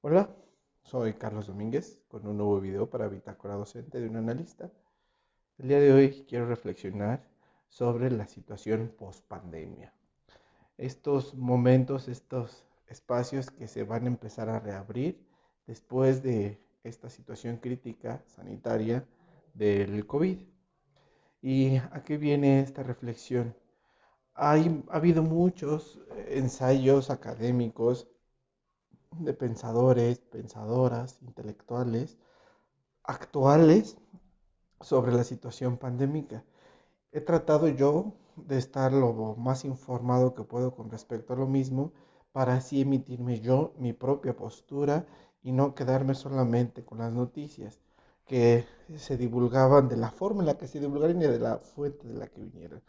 Hola, soy Carlos Domínguez con un nuevo video para Bitácora Docente de un analista. El día de hoy quiero reflexionar sobre la situación post-pandemia. Estos momentos, estos espacios que se van a empezar a reabrir después de esta situación crítica sanitaria del COVID. ¿Y a qué viene esta reflexión? Ha habido muchos ensayos académicos de pensadores, pensadoras, intelectuales actuales sobre la situación pandémica. He tratado yo de estar lo más informado que puedo con respecto a lo mismo para así emitirme yo mi propia postura y no quedarme solamente con las noticias que se divulgaban de la forma en la que se divulgaron y de la fuente de la que vinieron.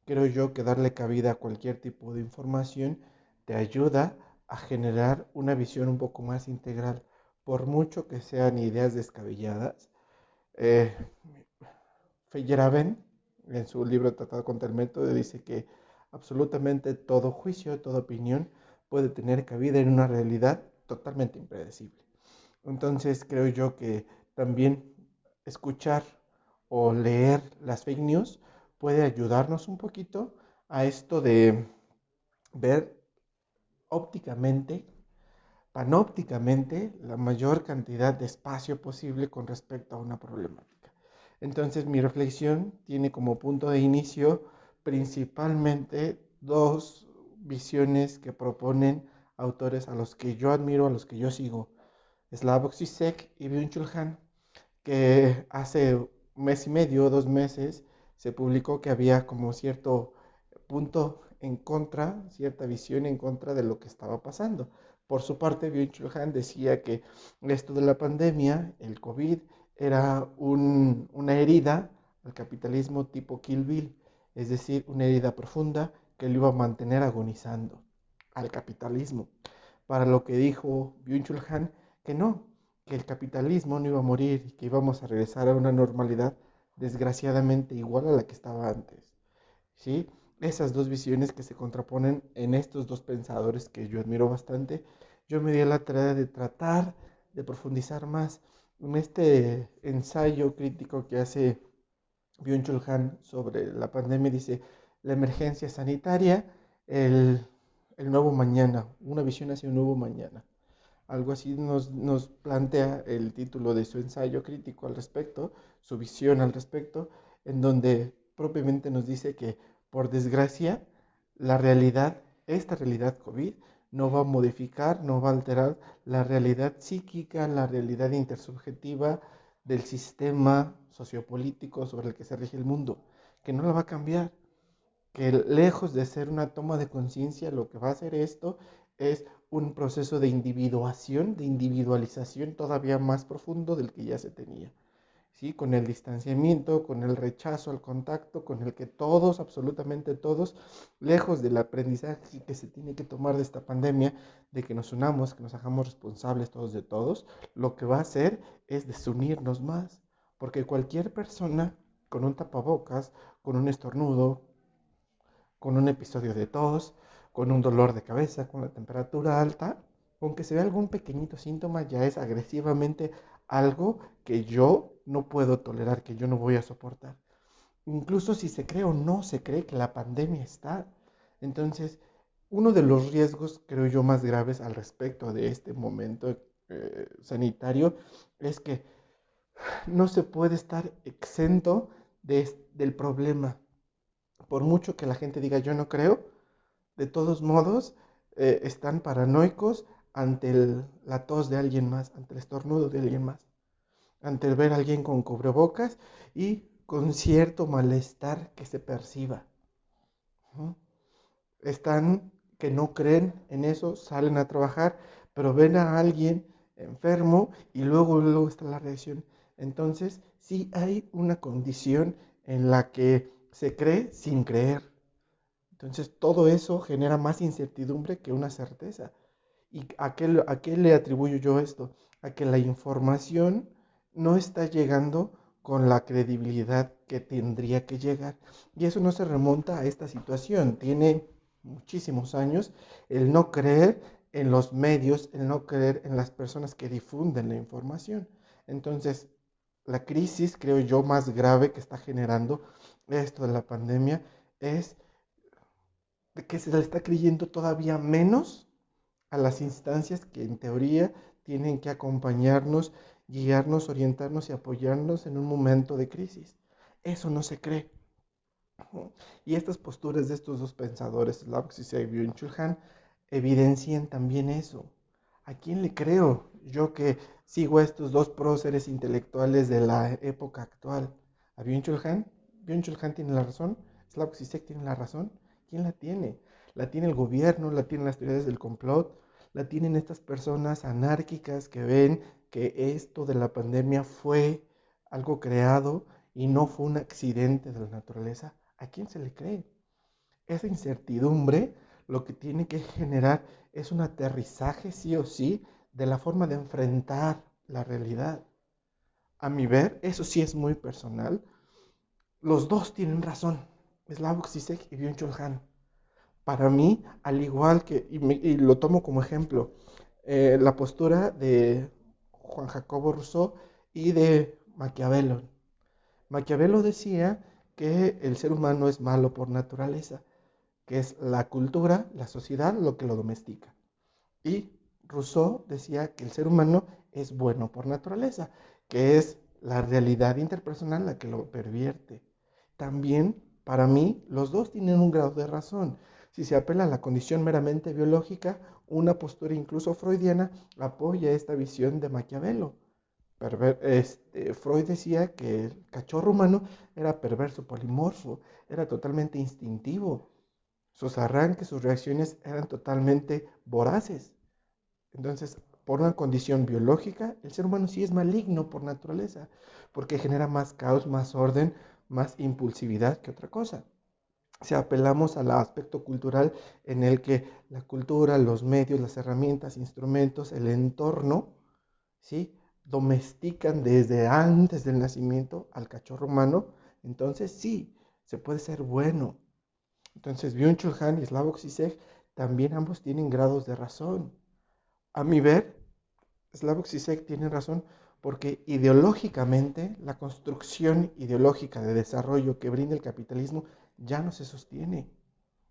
Creo yo que darle cabida a cualquier tipo de información te ayuda a generar una visión un poco más integral, por mucho que sean ideas descabelladas. eh, Feyerabend, en su libro Tratado contra el Método, dice que absolutamente todo juicio, toda opinión puede tener cabida en una realidad totalmente impredecible. Entonces creo yo que también escuchar o leer las fake news puede ayudarnos un poquito a esto de ver ópticamente, panópticamente, la mayor cantidad de espacio posible con respecto a una problemática. Entonces mi reflexión tiene como punto de inicio principalmente dos visiones que proponen autores a los que yo admiro, a los que yo sigo, Slavoj Zizek y Byung-Chul Han, que hace un mes y medio, 2 meses, se publicó que había como cierto punto en contra, cierta visión en contra de lo que estaba pasando. Por su parte, Byung-Chul Han decía que esto de la pandemia, el COVID, era una herida al capitalismo tipo Kill Bill, es decir, una herida profunda que lo iba a mantener agonizando al capitalismo. Para lo que dijo Byung-Chul Han, que no, que el capitalismo no iba a morir y que íbamos a regresar a una normalidad desgraciadamente igual a la que estaba antes. ¿Sí? Esas dos visiones que se contraponen en estos dos pensadores que yo admiro bastante, yo me di a la tarea de tratar de profundizar más en este ensayo crítico que hace Byung-Chul Han sobre la pandemia. Dice, la emergencia sanitaria, el, el nuevo mañana, una visión hacia un nuevo mañana. Algo así nos plantea el título de su ensayo crítico al respecto, su visión al respecto, en donde propiamente nos dice que, por desgracia, la realidad, esta realidad COVID, no va a modificar, no va a alterar la realidad psíquica, la realidad intersubjetiva del sistema sociopolítico sobre el que se rige el mundo, que no la va a cambiar, que lejos de ser una toma de conciencia, lo que va a hacer esto es un proceso de individuación, de individualización todavía más profundo del que ya se tenía. ¿Sí? Con el distanciamiento, con el rechazo al contacto, con el que todos, absolutamente todos, lejos del aprendizaje que se tiene que tomar de esta pandemia, de que nos unamos, que nos hagamos responsables todos de todos, lo que va a hacer es desunirnos más, porque cualquier persona con un tapabocas, con un estornudo, con un episodio de tos, con un dolor de cabeza, con la temperatura alta, aunque se vea algún pequeñito síntoma, ya es agresivamente algo que yo no puedo tolerar, que yo no voy a soportar. Incluso si se cree o no se cree que la pandemia está. Entonces, uno de los riesgos, creo yo, más graves al respecto de este momento sanitario es que no se puede estar exento del problema. Por mucho que la gente diga yo no creo, de todos modos, están paranoicos ante la tos de alguien más, ante el estornudo de alguien más, ante el ver a alguien con cubrebocas y con cierto malestar que se perciba. ¿No? Están que no creen en eso, salen a trabajar, pero ven a alguien enfermo y luego está la reacción. Entonces, sí hay una condición en la que se cree sin creer. Entonces todo eso genera más incertidumbre que una certeza. ¿Y a qué le atribuyo yo esto? A que la información no está llegando con la credibilidad que tendría que llegar. Y eso no se remonta a esta situación. Tiene muchísimos años el no creer en los medios, el no creer en las personas que difunden la información. Entonces, la crisis, creo yo, más grave que está generando esto de la pandemia es de que se le está creyendo todavía menos a las instancias que en teoría tienen que acompañarnos, guiarnos, orientarnos y apoyarnos en un momento de crisis. Eso no se cree. Y estas posturas de estos dos pensadores, Slavoj Zizek y Byung-Chul Han, evidencian también eso. ¿A quién le creo? Yo que sigo a estos dos próceres intelectuales de la época actual. ¿A Byung-Chul Han? ¿Byung-Chul Han tiene la razón? ¿Slavoj Zizek tiene la razón? ¿Quién la tiene? ¿La tiene el gobierno? ¿La tienen las teorías del complot? ¿La tienen estas personas anárquicas que ven que esto de la pandemia fue algo creado y no fue un accidente de la naturaleza? ¿A quién se le cree? Esa incertidumbre lo que tiene que generar es un aterrizaje sí o sí de la forma de enfrentar la realidad. A mi ver, eso sí es muy personal. Los dos tienen razón, Slavoj Zizek y Byung-Chul Han. Para mí, al igual que, y lo tomo como ejemplo, la postura de Juan Jacobo Rousseau y de Maquiavelo. Maquiavelo decía que el ser humano es malo por naturaleza, que es la cultura, la sociedad, lo que lo domestica. Y Rousseau decía que el ser humano es bueno por naturaleza, que es la realidad interpersonal la que lo pervierte. También, para mí, los dos tienen un grado de razón. Si se apela a la condición meramente biológica, una postura incluso freudiana apoya esta visión de Maquiavelo. Freud decía que el cachorro humano era perverso, polimorfo, era totalmente instintivo. Sus arranques, sus reacciones eran totalmente voraces. Entonces, por una condición biológica, el ser humano sí es maligno por naturaleza, porque genera más caos, más orden, más impulsividad que otra cosa. Si apelamos al aspecto cultural en el que la cultura, los medios, las herramientas, instrumentos, el entorno, ¿sí?, domestican desde antes del nacimiento al cachorro humano, entonces sí, se puede ser bueno. Entonces, Byung-Chul Han y Slavoj Zizek también ambos tienen grados de razón. A mi ver, Slavoj Zizek tiene razón porque ideológicamente la construcción ideológica de desarrollo que brinda el capitalismo ya no se sostiene,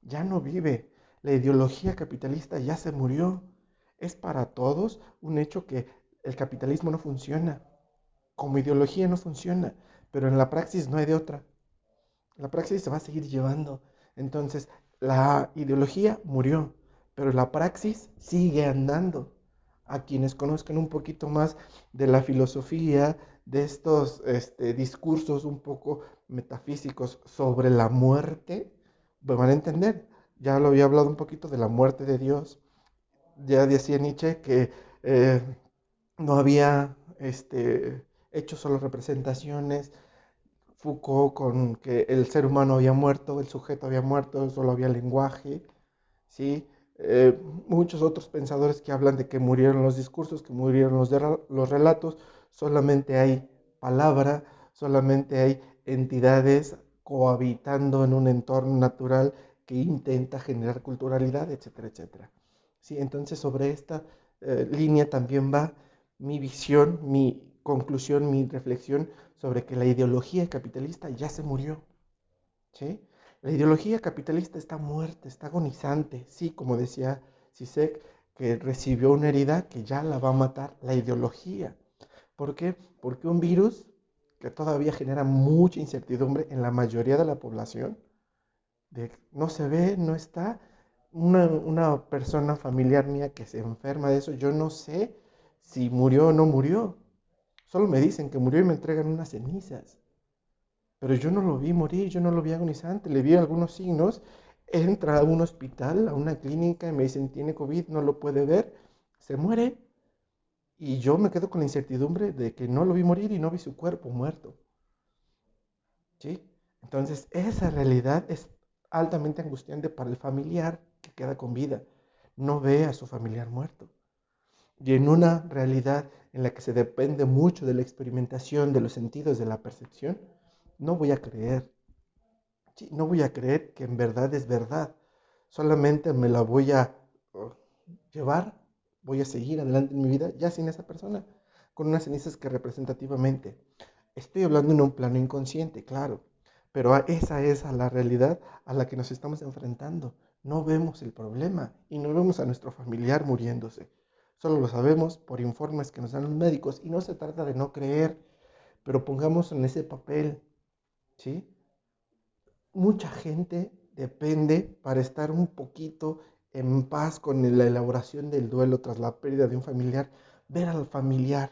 ya no vive. La ideología capitalista ya se murió. Es para todos un hecho que el capitalismo no funciona. Como ideología no funciona, pero en la praxis no hay de otra. La praxis se va a seguir llevando. Entonces, la ideología murió, pero la praxis sigue andando. A quienes conozcan un poquito más de la filosofía, de estos discursos un poco metafísicos sobre la muerte, pues van a entender. Ya lo había hablado un poquito de la muerte de Dios. Ya decía Nietzsche que no había hecho solo representaciones. Foucault con que el ser humano había muerto, el sujeto había muerto, solo había lenguaje, ¿sí? Muchos otros pensadores que hablan de que murieron los discursos, que murieron los relatos, solamente hay palabra, solamente hay entidades cohabitando en un entorno natural que intenta generar culturalidad, etcétera, etcétera. ¿Sí? Entonces sobre esta línea también va mi visión, mi conclusión, mi reflexión sobre que la ideología capitalista ya se murió, ¿sí? La ideología capitalista está muerta, está agonizante, sí, como decía Zizek, que recibió una herida que ya la va a matar la ideología. ¿Por qué? Porque un virus que todavía genera mucha incertidumbre en la mayoría de la población, no se ve, no está. Una persona familiar mía que se enferma de eso, yo no sé si murió o no murió. Solo me dicen que murió y me entregan unas cenizas. Pero yo no lo vi morir, yo no lo vi agonizante, le vi algunos signos. Entra a un hospital, a una clínica y me dicen tiene COVID, no lo puede ver, se muere. Y yo me quedo con la incertidumbre de que no lo vi morir y no vi su cuerpo muerto. ¿Sí? Entonces, esa realidad es altamente angustiante para el familiar que queda con vida. No ve a su familiar muerto. Y en una realidad en la que se depende mucho de la experimentación, de los sentidos, de la percepción, no voy a creer. Sí, no voy a creer que en verdad es verdad. Solamente me la voy a llevar voy a seguir adelante en mi vida ya sin esa persona, con unas cenizas que representativamente. Estoy hablando en un plano inconsciente, claro, pero esa es la realidad a la que nos estamos enfrentando. No vemos el problema y no vemos a nuestro familiar muriéndose. Solo lo sabemos por informes que nos dan los médicos y no se trata de no creer, pero pongamos en ese papel, ¿sí? Mucha gente depende para estar un poquito en paz con la elaboración del duelo tras la pérdida de un familiar, ver al familiar,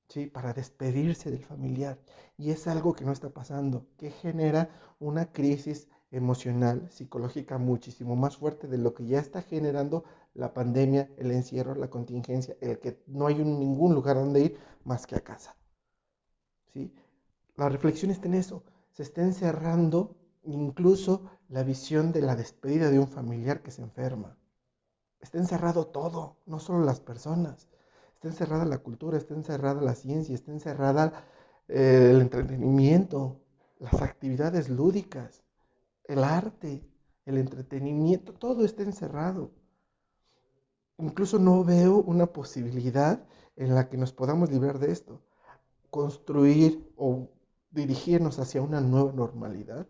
¿sí? Para despedirse del familiar. Y es algo que no está pasando, que genera una crisis emocional, psicológica muchísimo más fuerte de lo que ya está generando la pandemia, el encierro, la contingencia, el que no hay ningún lugar donde ir más que a casa, ¿sí? La reflexión está en eso, se está encerrando incluso la visión de la despedida de un familiar que se enferma. Está encerrado todo, no solo las personas. Está encerrada la cultura, está encerrada la ciencia, está encerrada el entretenimiento, las actividades lúdicas, el arte, el entretenimiento, todo está encerrado. Incluso no veo una posibilidad en la que nos podamos librar de esto. Construir o dirigirnos hacia una nueva normalidad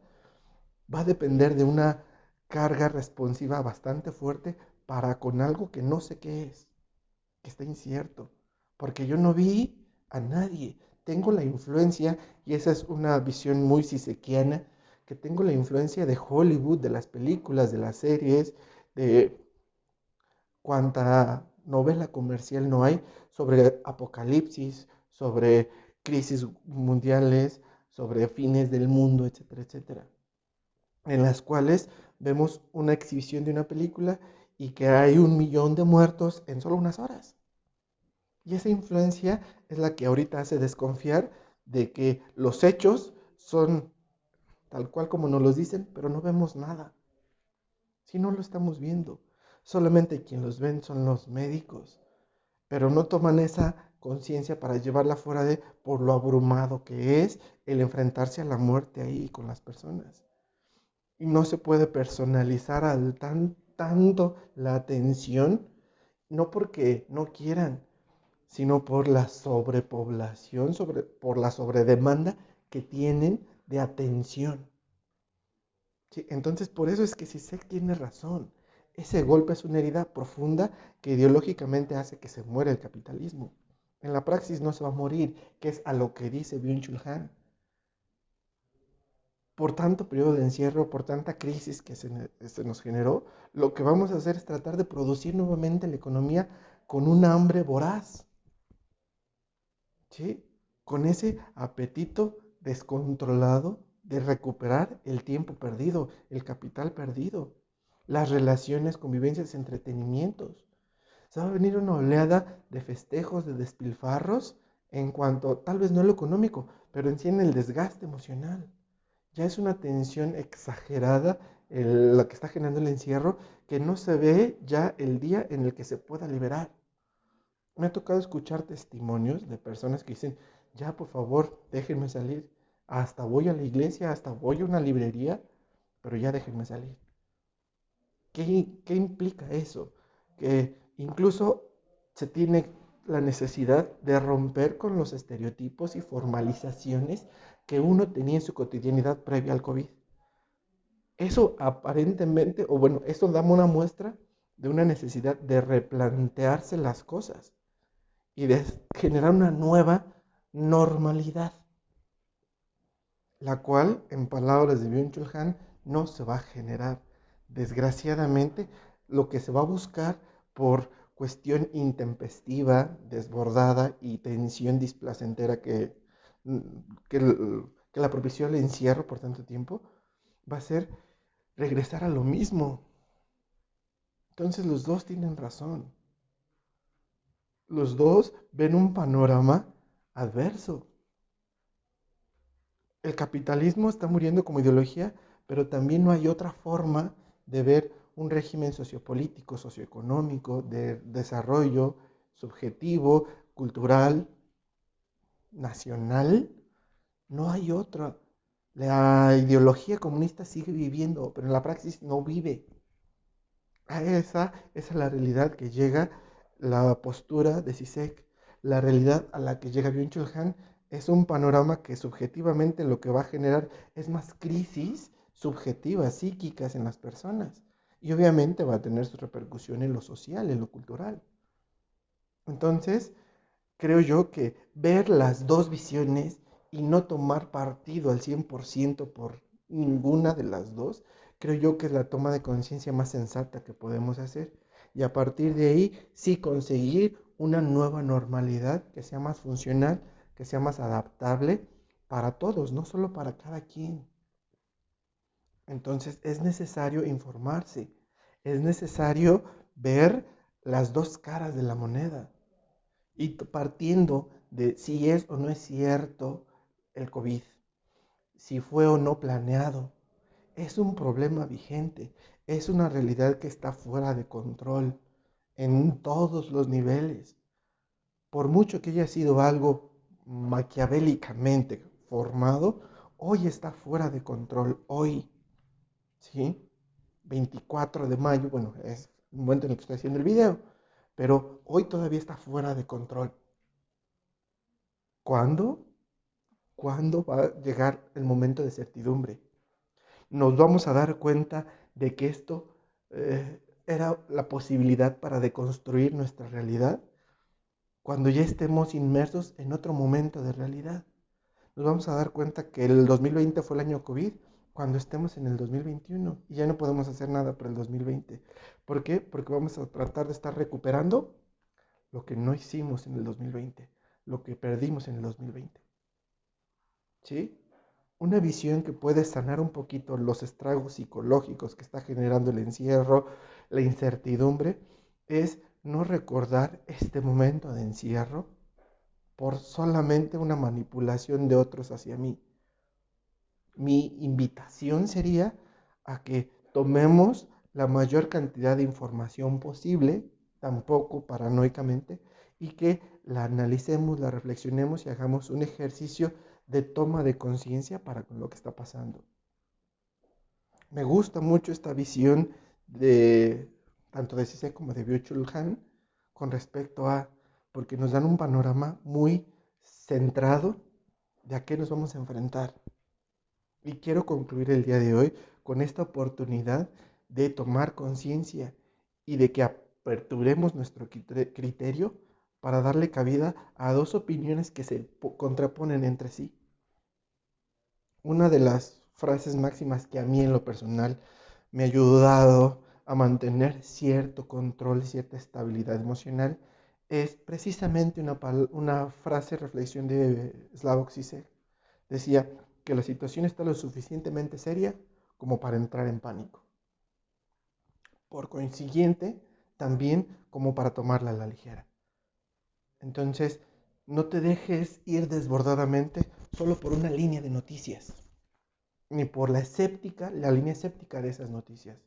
va a depender de una carga responsiva bastante fuerte para con algo que no sé qué es, que está incierto, porque yo no vi a nadie. Tengo la influencia, y esa es una visión muy sisequiana, que tengo la influencia de Hollywood, de las películas, de las series, de cuánta novela comercial no hay sobre apocalipsis, sobre crisis mundiales, sobre fines del mundo, etcétera, etcétera, en las cuales vemos una exhibición de una película y que hay 1 millón de muertos en solo unas horas. Y esa influencia es la que ahorita hace desconfiar de que los hechos son tal cual como nos los dicen, pero no vemos nada. Si no lo estamos viendo, solamente quien los ven son los médicos, pero no toman esa conciencia para llevarla fuera de por lo abrumado que es el enfrentarse a la muerte ahí con las personas. Y no se puede personalizar tanto la atención, no porque no quieran, sino por la sobrepoblación, por la sobredemanda que tienen de atención. ¿Sí? Entonces, por eso es que Zizek tiene razón. Ese golpe es una herida profunda que ideológicamente hace que se muera el capitalismo. En la praxis no se va a morir, que es a lo que dice Byung-Chul Han. Por tanto periodo de encierro, por tanta crisis que se nos generó, lo que vamos a hacer es tratar de producir nuevamente la economía con un hambre voraz, ¿sí? Con ese apetito descontrolado de recuperar el tiempo perdido, el capital perdido, las relaciones, convivencias, entretenimientos. Se va a venir una oleada de festejos, de despilfarros, en cuanto, tal vez no lo económico, pero en sí en el desgaste emocional. Ya es una tensión exagerada la que está generando el encierro, que no se ve ya el día en el que se pueda liberar. Me ha tocado escuchar testimonios de personas que dicen, ya por favor, déjenme salir. Hasta voy a la iglesia, hasta voy a una librería, pero ya déjenme salir. ¿Qué implica eso? Que incluso se tiene la necesidad de romper con los estereotipos y formalizaciones que uno tenía en su cotidianidad previa al COVID. Eso aparentemente, o bueno, eso da una muestra de una necesidad de replantearse las cosas y de generar una nueva normalidad, la cual, en palabras de Byung-Chul Han, no se va a generar. Desgraciadamente, lo que se va a buscar por cuestión intempestiva, desbordada y tensión displacentera que la propició el encierro por tanto tiempo, va a ser regresar a lo mismo. Entonces los dos tienen razón. Los dos ven un panorama adverso. El capitalismo está muriendo como ideología, pero también no hay otra forma de ver un régimen sociopolítico, socioeconómico, de desarrollo subjetivo, cultural, nacional. No hay otra. La ideología comunista sigue viviendo, pero en la praxis no vive. Esa es la realidad que llega la postura de Zizek, la realidad a la que llega Byung-Chul Han, es un panorama que subjetivamente lo que va a generar es más crisis subjetivas, psíquicas en las personas. Y obviamente va a tener su repercusión en lo social, en lo cultural. Entonces, creo yo que ver las dos visiones y no tomar partido al 100% por ninguna de las dos, creo yo que es la toma de conciencia más sensata que podemos hacer. Y a partir de ahí, sí conseguir una nueva normalidad que sea más funcional, que sea más adaptable para todos, no solo para cada quien. Entonces es necesario informarse, es necesario ver las dos caras de la moneda. Y partiendo de si es o no es cierto el COVID, si fue o no planeado, es un problema vigente, es una realidad que está fuera de control en todos los niveles. Por mucho que haya sido algo maquiavélicamente formado, hoy está fuera de control, hoy, ¿sí? 24 de mayo, bueno, es el momento en el que estoy haciendo el video, pero hoy todavía está fuera de control. ¿Cuándo? ¿Cuándo va a llegar el momento de certidumbre? Nos vamos a dar cuenta de que esto era la posibilidad para deconstruir nuestra realidad cuando ya estemos inmersos en otro momento de realidad. Nos vamos a dar cuenta que el 2020 fue el año COVID cuando estemos en el 2021 y ya no podemos hacer nada por el 2020. ¿Por qué? Porque vamos a tratar de estar recuperando lo que no hicimos en el 2020, lo que perdimos en el 2020. ¿Sí? Una visión que puede sanar un poquito los estragos psicológicos que está generando el encierro, la incertidumbre, es no recordar este momento de encierro por solamente una manipulación de otros hacia mí. Mi invitación sería a que tomemos la mayor cantidad de información posible, tampoco paranoicamente, y que la analicemos, la reflexionemos y hagamos un ejercicio de toma de conciencia para con lo que está pasando. Me gusta mucho esta visión de tanto de Zizek como de Byung-Chul Han con respecto a, porque nos dan un panorama muy centrado de a qué nos vamos a enfrentar. Y quiero concluir el día de hoy con esta oportunidad de tomar conciencia y de que aperturemos nuestro criterio para darle cabida a dos opiniones que se contraponen entre sí. Una de las frases máximas que a mí en lo personal me ha ayudado a mantener cierto control, cierta estabilidad emocional, es precisamente una frase, reflexión de Slavoj Zizek. Decía que la situación está lo suficientemente seria como para entrar en pánico. Por consiguiente, también como para tomarla a la ligera. Entonces, no te dejes ir desbordadamente solo por una línea de noticias, ni por la línea escéptica de esas noticias.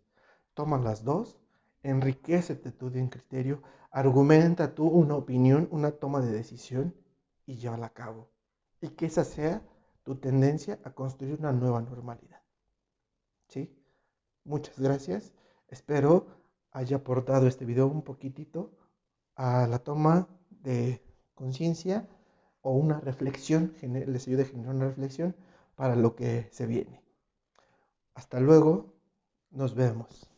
Toma las dos, enriquécete tú de un criterio, argumenta tú una opinión, una toma de decisión y llévala a cabo. Y que esa sea tu tendencia a construir una nueva normalidad. ¿Sí? Muchas gracias. Espero haya aportado este video un poquitito a la toma de conciencia o una reflexión, les ayude a generar una reflexión para lo que se viene. Hasta luego, nos vemos.